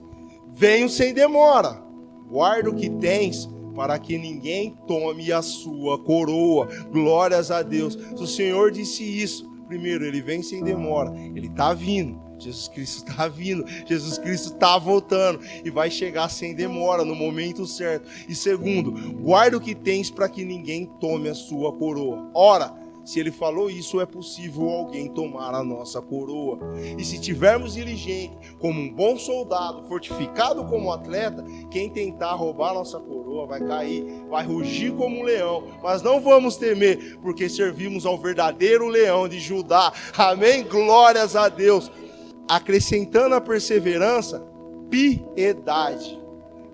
Venho sem demora, guarda o que tens, para que ninguém tome a sua coroa. Glórias a Deus. Se o Senhor disse isso, primeiro, Ele vem sem demora, Ele está vindo, Jesus Cristo está vindo, Jesus Cristo está voltando e vai chegar sem demora, no momento certo. E segundo, guarda o que tens para que ninguém tome a sua coroa. Ora, se Ele falou isso, é possível alguém tomar a nossa coroa. E se tivermos diligente, como um bom soldado, fortificado como atleta, quem tentar roubar a nossa coroa vai cair, vai rugir como um leão. Mas não vamos temer, porque servimos ao verdadeiro leão de Judá. Amém? Glórias a Deus. Acrescentando a perseverança, piedade,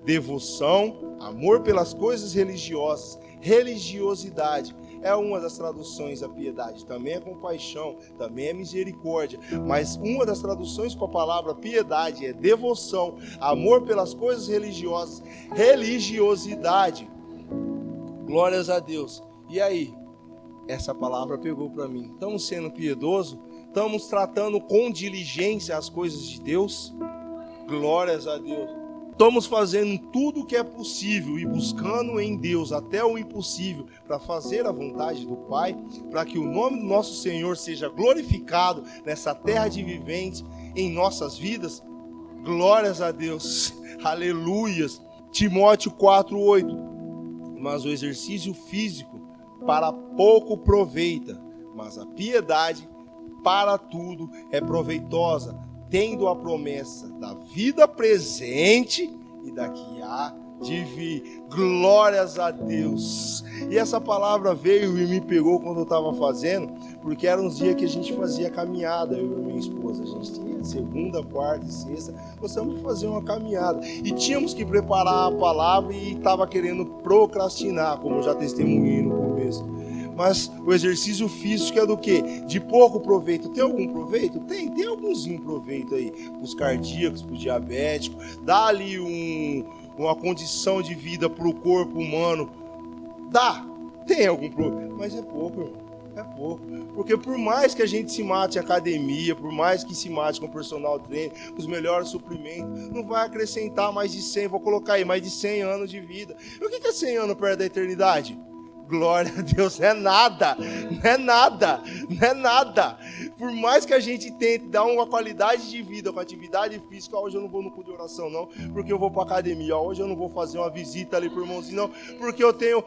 devoção, amor pelas coisas religiosas, religiosidade. É uma das traduções a piedade, também é compaixão, também é misericórdia, mas uma das traduções para a palavra piedade é devoção, amor pelas coisas religiosas, religiosidade. Glórias a Deus. E aí? Essa palavra pegou para mim. Estamos sendo piedosos? Estamos tratando com diligência as coisas de Deus? Glórias a Deus. Estamos fazendo tudo o que é possível e buscando em Deus até o impossível para fazer a vontade do Pai, para que o nome do nosso Senhor seja glorificado nessa terra de viventes, em nossas vidas. Glórias a Deus. Aleluias. Timóteo 4:8. Mas o exercício físico para pouco aproveita, mas a piedade para tudo é proveitosa, tendo a promessa da vida presente e da que há de vir. Glórias a Deus. E essa palavra veio e me pegou quando eu estava fazendo, porque eram uns dias que a gente fazia caminhada, eu e minha esposa. A gente tinha segunda, quarta e sexta, gostamos de fazer uma caminhada. E tínhamos que preparar a palavra e estava querendo procrastinar, como eu já testemunhei no começo. Mas o exercício físico é do quê? De pouco proveito. Tem algum proveito? Tem algumzinho proveito aí. Para os cardíacos, para os diabéticos. Dá ali uma condição de vida para o corpo humano. Dá. Tem algum proveito. Mas é pouco, irmão. É pouco. Porque por mais que a gente se mate em academia, por mais que se mate com personal trainer, os melhores suprimentos, não vai acrescentar mais de 100, vou colocar aí, mais de 100 anos de vida. E o que é 100 anos perto da eternidade? Glória a Deus, não é nada, não é nada, não é nada. Por mais que a gente tente dar uma qualidade de vida com atividade física, hoje eu não vou no culto de oração não, porque eu vou para academia, hoje eu não vou fazer uma visita ali pro irmãozinho não, porque eu tenho...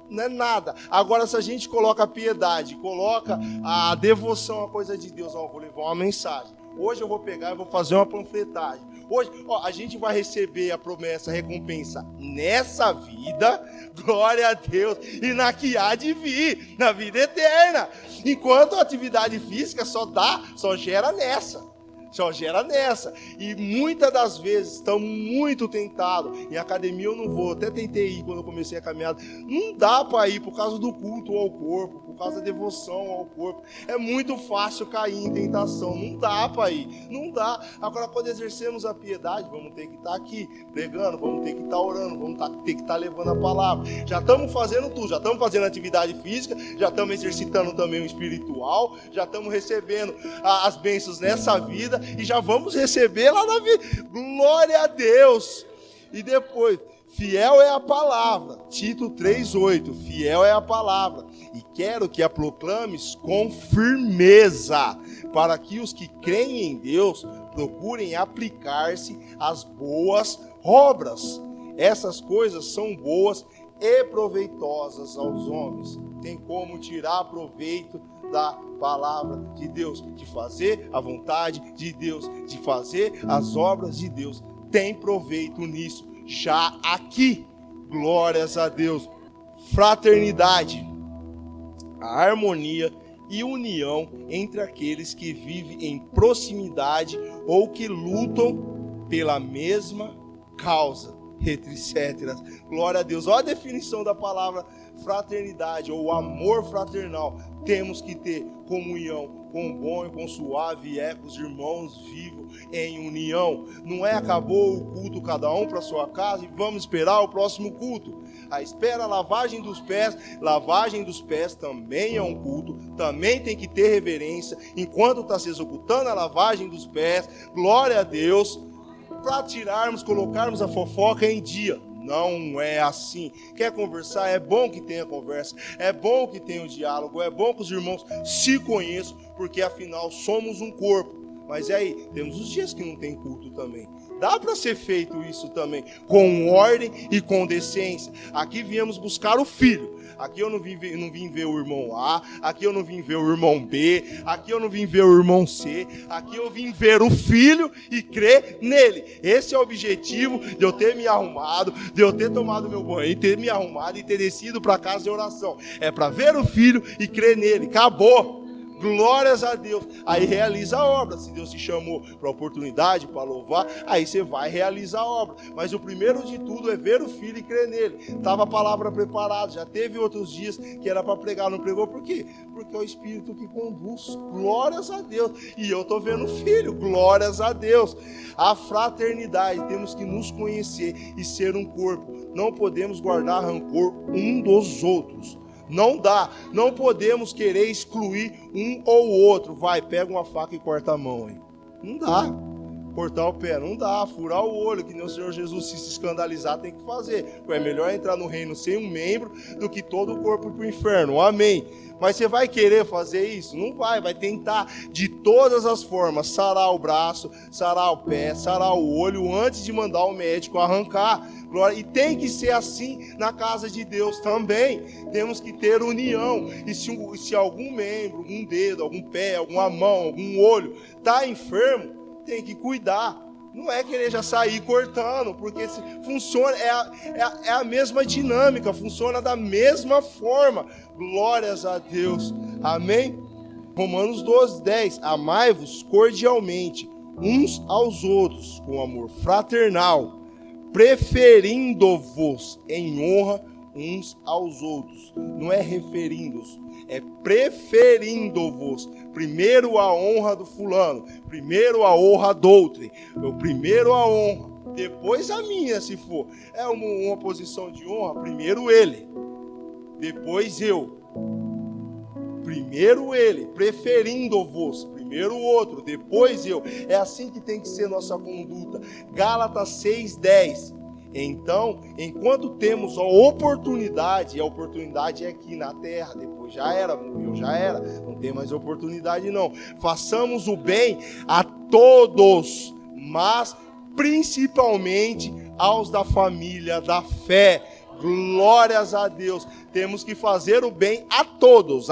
Não é nada. Agora, se a gente coloca a piedade, coloca a devoção à coisa de Deus, eu vou levar uma mensagem. Hoje eu vou pegar e vou fazer uma panfletagem. Hoje, a gente vai receber a promessa, a recompensa nessa vida, glória a Deus, e na que há de vir, na vida eterna. Enquanto a atividade física só gera nessa. Só gera nessa. E muitas das vezes estamos muito tentados. Em academia eu não vou, até tentei ir quando eu comecei a caminhada. Não dá para ir por causa do culto ao corpo, por causa da devoção ao corpo. É muito fácil cair em tentação. Não dá para ir, não dá. Agora, quando exercemos a piedade, vamos ter que estar aqui pregando, vamos ter que estar orando, vamos ter que estar levando a palavra. Já estamos fazendo tudo, já estamos fazendo atividade física, já estamos exercitando também o espiritual, já estamos recebendo as bênçãos nessa vida e já vamos receber lá na vida. Glória a Deus! E depois, fiel é a palavra, Tito 3,8, fiel é a palavra, e quero que a proclames com firmeza, para que os que creem em Deus procurem aplicar-se às boas obras. Essas coisas são boas e proveitosas aos homens. Tem como tirar proveito da palavra de Deus, de fazer a vontade de Deus, de fazer as obras de Deus. Tem proveito nisso, já aqui. Glórias a Deus. Fraternidade, a harmonia e união entre aqueles que vivem em proximidade ou que lutam pela mesma causa, etc. Glória a Deus. Olha a definição da palavra fraternidade ou amor fraternal. Temos que ter comunhão com o bom e com o suave é com os irmãos vivos em união. Não é acabou o culto cada um para sua casa e vamos esperar o próximo culto. A espera, a lavagem dos pés também é um culto, também tem que ter reverência enquanto está se executando a lavagem dos pés. Glória a Deus. Para tirarmos, colocarmos a fofoca em dia. Não é assim. Quer conversar? É bom que tenha conversa. É bom que tenha o diálogo. É bom que os irmãos se conheçam, porque afinal somos um corpo. Mas aí, temos os dias que não tem culto também. Dá para ser feito isso também, com ordem e com decência. Aqui viemos buscar o Filho. Aqui eu não vim ver o irmão A, aqui eu não vim ver o irmão B, aqui eu não vim ver o irmão C, aqui eu vim ver o Filho e crer nele. Esse é o objetivo de eu ter me arrumado, de eu ter tomado meu banho, ter me arrumado e ter descido para casa de oração. É para ver o Filho e crer nele. Acabou. Glórias a Deus. Aí realiza a obra. Se Deus te chamou para a oportunidade, para louvar, aí você vai realizar a obra. Mas o primeiro de tudo é ver o Filho e crer nele. Estava a palavra preparada. Já teve outros dias que era para pregar, não pregou. Por quê? Porque é o Espírito que conduz. Glórias a Deus. E eu estou vendo o Filho. Glórias a Deus. A fraternidade. Temos que nos conhecer e ser um corpo. Não podemos guardar rancor um dos outros. Não dá, não podemos querer excluir um ou outro. Vai, pega uma faca e corta a mão. Hein? Não dá. Cortar o pé, não dá. Furar o olho, que nem o Senhor Jesus, se escandalizar, tem que fazer. É melhor entrar no reino sem um membro do que todo o corpo ir para o inferno. Amém. Mas você vai querer fazer isso? Não vai, vai tentar de todas as formas sarar o braço, sarar o pé, sarar o olho antes de mandar o médico arrancar. Glória. E tem que ser assim na casa de Deus também. Temos que ter união. E se algum membro, algum dedo, algum pé, alguma mão, algum olho está enfermo, tem que cuidar. Não é querer já sair cortando, porque funciona, é a mesma dinâmica, funciona da mesma forma. Glórias a Deus. Amém? Romanos 12:10. Amai-vos cordialmente uns aos outros com amor fraternal, preferindo-vos em honra uns aos outros. Não é referindo-os, é preferindo-vos. Primeiro a honra do fulano, primeiro a honra do outro. Eu primeiro a honra, depois a minha, se for. É uma posição de honra, primeiro ele, depois eu. Primeiro ele, preferindo-vos, primeiro o outro, depois eu. É assim que tem que ser nossa conduta. Gálatas 6:10. Então, enquanto temos a oportunidade, e a oportunidade é aqui na terra, depois já era, morreu, já era, não tem mais oportunidade não. Façamos o bem a todos, mas principalmente aos da família da fé. Glórias a Deus. Temos que fazer o bem a todos,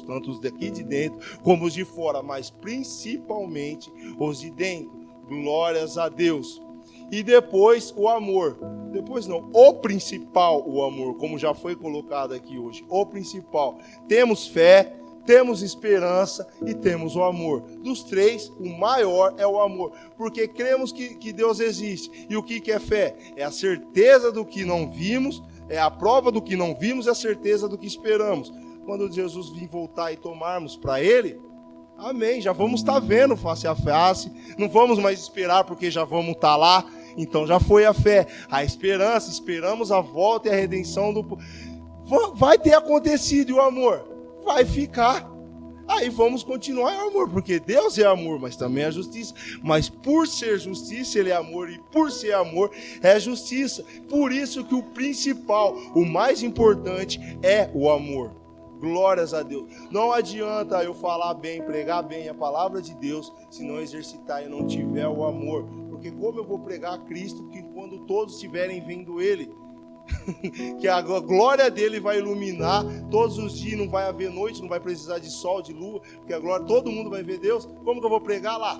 tanto os daqui de dentro como os de fora, mas principalmente os de dentro. Glórias a Deus. E depois o amor. Depois não, o principal, o amor, como já foi colocado aqui hoje. O principal. Temos fé, temos esperança e temos o amor. Dos três, o maior é o amor, porque cremos que Deus existe. E o que é fé? É a certeza do que não vimos, é a prova do que não vimos e a certeza do que esperamos. Quando Jesus vir voltar e tomarmos para Ele, amém, já vamos estar vendo face a face, não vamos mais esperar porque já vamos estar lá. Então já foi a fé, a esperança, esperamos a volta e a redenção do... Vai ter acontecido, e o amor vai ficar. Aí vamos continuar em amor, porque Deus é amor, mas também é justiça. Mas por ser justiça, Ele é amor, e por ser amor, é justiça. Por isso que o principal, o mais importante é o amor. Glórias a Deus. Não adianta eu falar bem, pregar bem a palavra de Deus, se não exercitar e não tiver o amor. Porque como eu vou pregar a Cristo, que quando todos estiverem vendo Ele, que a glória dele vai iluminar todos os dias, não vai haver noite, não vai precisar de sol, de lua, porque a glória, todo mundo vai ver Deus. Como que eu vou pregar lá?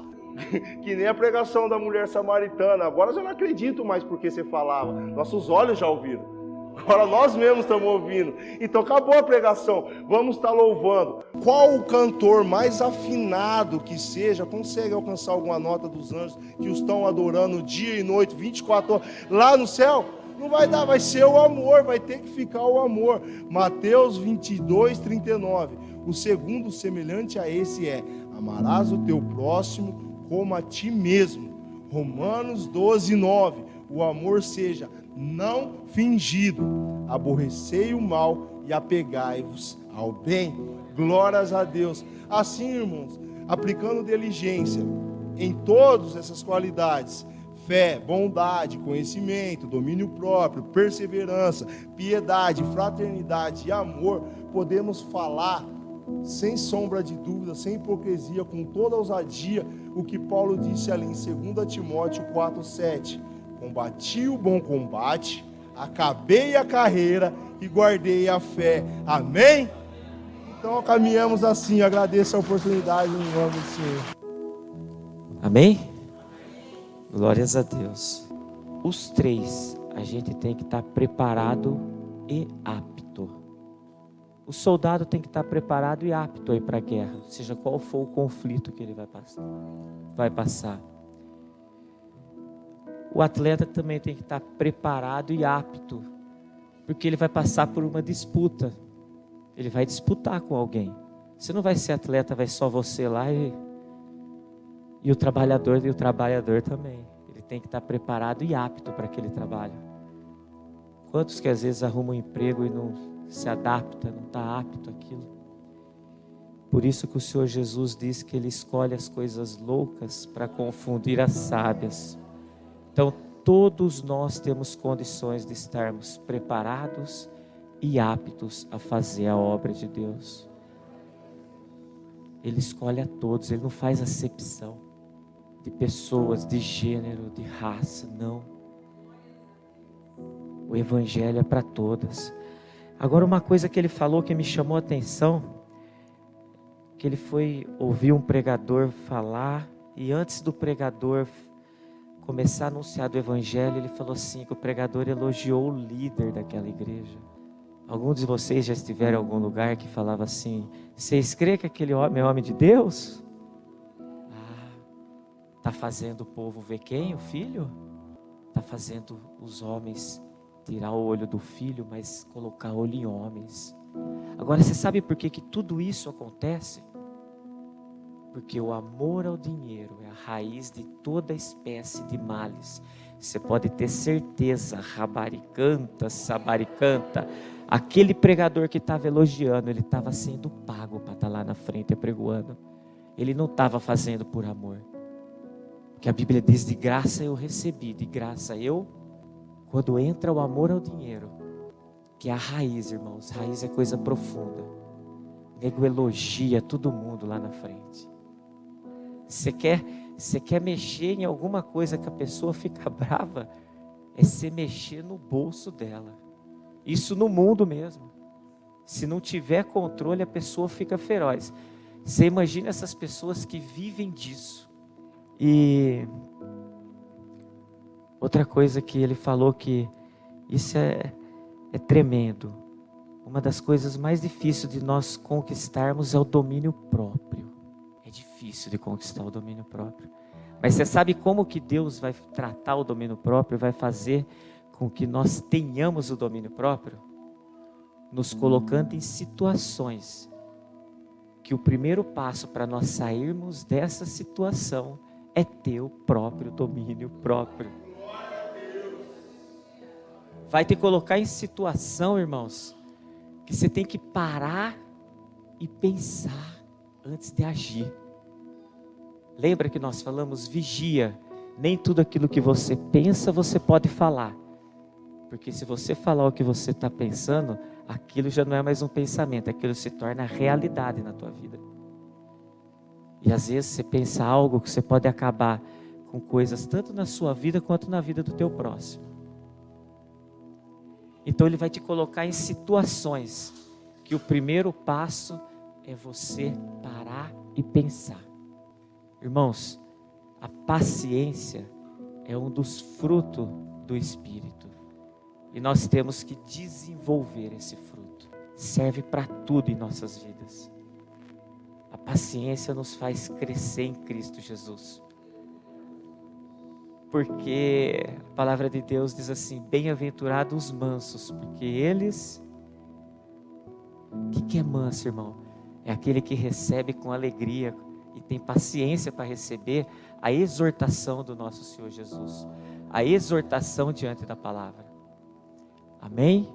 Que nem a pregação da mulher samaritana. Agora eu já não acredito mais porque você falava, nossos olhos já ouviram, agora nós mesmos estamos ouvindo. Então acabou a pregação, vamos estar louvando. Qual o cantor mais afinado que seja consegue alcançar alguma nota dos anjos que os estão adorando dia e noite, 24 horas lá no céu? Não vai dar, vai ser o amor, vai ter que ficar o amor. Mateus 22, 39. O segundo semelhante a esse é: amarás o teu próximo como a ti mesmo. Romanos 12, 9. O amor seja não fingido. Aborrecei o mal e apegai-vos ao bem. Glórias a Deus. Assim, irmãos, aplicando diligência em todas essas qualidades, fé, bondade, conhecimento, domínio próprio, perseverança, piedade, fraternidade e amor, podemos falar sem sombra de dúvida, sem hipocrisia, com toda ousadia, o que Paulo disse ali em 2 Timóteo 4,7: combati o bom combate, acabei a carreira e guardei a fé. Amém? Então caminhamos assim. Agradeço a oportunidade em nome do Senhor. Amém? Glórias a Deus. Os três, a gente tem que estar preparado e apto. O soldado tem que estar preparado e apto aí para a guerra, seja qual for o conflito que ele vai passar. O atleta também tem que estar preparado e apto, porque ele vai passar por uma disputa. Ele vai disputar com alguém. Você não vai ser atleta, vai só você lá e o trabalhador também. Ele tem que estar preparado e apto para aquele trabalho. Quantos que às vezes arrumam um emprego e não se adapta, não está apto àquilo? Por isso que o Senhor Jesus diz que Ele escolhe as coisas loucas para confundir as sábias. Então todos nós temos condições de estarmos preparados e aptos a fazer a obra de Deus. Ele escolhe a todos, Ele não faz acepção de pessoas, de gênero, de raça, não. O Evangelho é para todas. Agora, uma coisa que ele falou que me chamou a atenção, que ele foi ouvir um pregador falar, e antes do pregador começar a anunciar o Evangelho, ele falou assim, que o pregador elogiou o líder daquela igreja. Alguns de vocês já estiveram em algum lugar que falava assim: vocês creem que aquele homem é homem de Deus? Está fazendo o povo ver quem? O filho? Está fazendo os homens tirar o olho do filho, mas colocar olho em homens. Agora, você sabe por que tudo isso acontece? Porque o amor ao dinheiro é a raiz de toda espécie de males. Você pode ter certeza, rabaricanta, sabaricanta, aquele pregador que estava elogiando, ele estava sendo pago para estar lá na frente apregoando. Ele não estava fazendo por amor. Porque a Bíblia diz: de graça eu recebi, de graça eu. Quando entra o amor ao dinheiro, que é a raiz, irmãos, raiz é coisa profunda. O nego elogia todo mundo lá na frente. Você quer mexer em alguma coisa que a pessoa fica brava, é você mexer no bolso dela. Isso no mundo mesmo. Se não tiver controle, a pessoa fica feroz. Você imagina essas pessoas que vivem disso. E outra coisa que ele falou, que isso é tremendo. uma das coisas mais difíceis de nós conquistarmos é o domínio próprio. É difícil de conquistar o domínio próprio. Mas você sabe como que Deus vai tratar o domínio próprio, vai fazer com que nós tenhamos o domínio próprio? Nos colocando em situações que o primeiro passo para nós sairmos dessa situação é ter o próprio domínio próprio. Vai te colocar em situação, irmãos, que você tem que parar e pensar antes de agir. Lembra que nós falamos, vigia, nem tudo aquilo que você pensa você pode falar. Porque se você falar o que você está pensando, aquilo já não é mais um pensamento, aquilo se torna realidade na tua vida. E às vezes você pensa algo que você pode acabar com coisas tanto na sua vida quanto na vida do teu próximo. Então ele vai te colocar em situações que o primeiro passo é você parar e pensar. Irmãos, a paciência é um dos frutos do Espírito. E nós temos que desenvolver esse fruto. Serve para tudo em nossas vidas. A paciência nos faz crescer em Cristo Jesus. Porque a palavra de Deus diz assim, bem-aventurados os mansos, porque eles... O que é manso, irmão? É aquele que recebe com alegria e tem paciência para receber a exortação do nosso Senhor Jesus. A exortação diante da palavra. Amém?